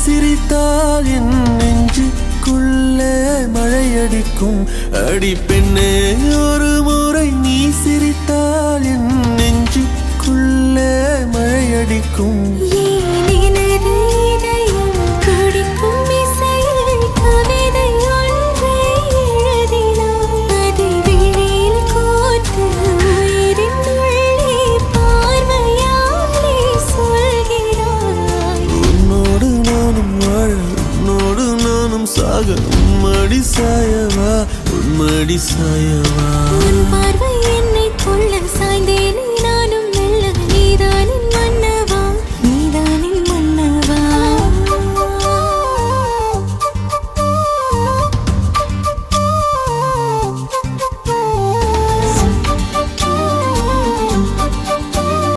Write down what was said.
சிரித்தால் என் நெஞ்சுக்குள்ளே மழையடிக்கும். அடி பெண்ணே, ஒரு முறை நீ சிரித்தால் என் நெஞ்சுக்குள்ளே மழையடிக்கும். சாக உம்மடி சாயவா, உன்மடி சாயவா. உன் பார்வை என்னை கொள்ள